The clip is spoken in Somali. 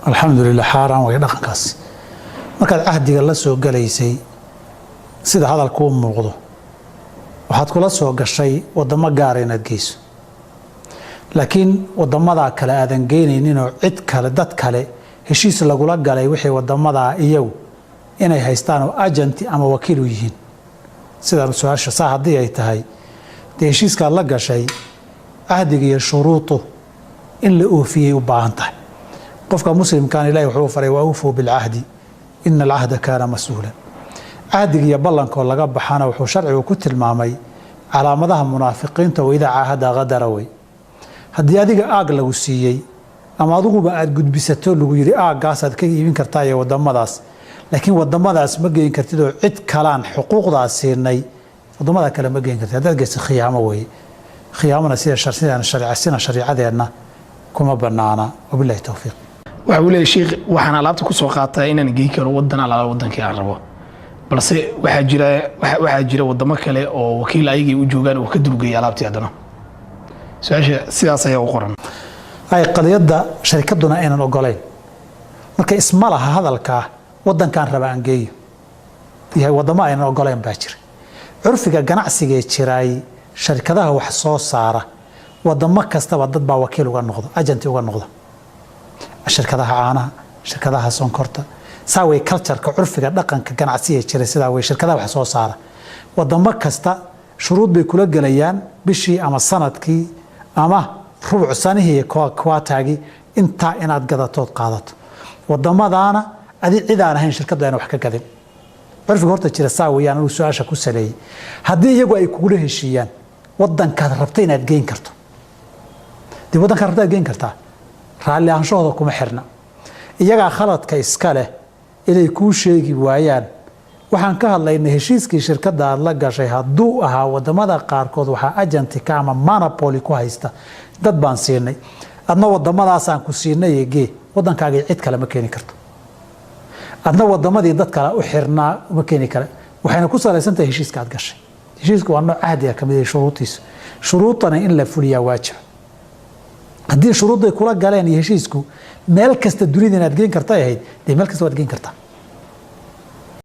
alxamdulilah xaaraan way dhaqankaasi markaad cahdiga la soo galaysay sida hadalku u muuqdo waxaad kula soo gashay wadamo gaara inaad geyso laakiin wadamadaa kale aadan geynayninoo cid kale dad kale heshiis lagula galay wixii wadamadaa iyagu inay haystaan oo agenti ama wakiil u yihiin sidaan su-aasha saa haddii ay tahay dee heshiiskaad la gashay cahdiga iyo shuruudu in la oofiyey u baahan tahay qofka muslimkan ilaahay wuxuu faray wa awfuu bilcahdi ina alcahda kaana mas-uulan cahdiga iyo ballankoo laga baxana wuxuu sharcigu ku tilmaamay calaamadaha munaafiqiinta oo idaa caahada qadara wey haddii adiga aag lagu siiyey ama adiguba aad gudbisato lagu yidhi aaggaasaad ka iibin kartaa iyo wadamadaas laakiin wadamadaas ma geyn kartid oo cid kalaan xuquuqdaas siinay wadamada kale ma geyn kartid haddaad geysa khiyaamo weeye khiyaamona sida shariicadeenna kuma banaana wabilahi towfiiq waxa uu leeyahay sheekh waxaan alaabta ku soo qaataa inaan geyn karo wadan alaala wadankii aan rabo balse waxaa jira wadamo kale oo wakiil ayagii u joogaan oo ka dulgeeya alaabtii haddana su-aasha sidaas ayaa u qoran ay qadiyadda sharikaduna aynan ogolayn marka isma laha hadalkaa wadankaan raba aan geeyo yahay wadamo aynan ogolayn baa jira curfiga ganacsigee jiraay sharikadaha wax soo saara wadamo kastaba dad baa wakiil uga noqda agenti uga noqda shirkadaha caanaha shirkadaha sonkorta saa way cultureka curfiga dhaqanka ganacsiga jira sidaa way shirkadaha wax soo saara wadamo kasta shuruud bay kula gelayaan bishii ama sanadkii ama rubuc sanihii kuwaataagii intaa inaad gadatood qaadato wadamadaana adi cid aan ahayn shirkaddu ayna wax ka gadin curfiga horta jira saa weeyaan anigu su-aasha ku saleeyey haddii iyagu ay kugula heshiiyaan wadankaad rabta inaad geyn karto dee wadankaad rabta ad geyn kartaa raalli ahaanshahooda kuma xirna iyagaa khaladka iska leh inay kuu sheegi waayaan waxaan ka hadlaynay heshiiskii shirkadda aad la gashay hadduu ahaa wadamada qaarkood waxaa agentika ama monopoli ku haysta dad baan siinay adna wadamadaasaan ku siinay gee wadankaagii cid kale ma keeni karto adna wadamadii dad kale u xirnaa uma keeni kale waxayna ku salaysantahay heshiiska aad gashay heshiisku waa nooc cahdiga ka mid ah shuruudiisa shuruudana in la fuliyaa waajib haddii shuruudday kula galeen iyo heshiisku meel kasta dunida inaad geen karta ahayd dee meel kasta waad geen kartaa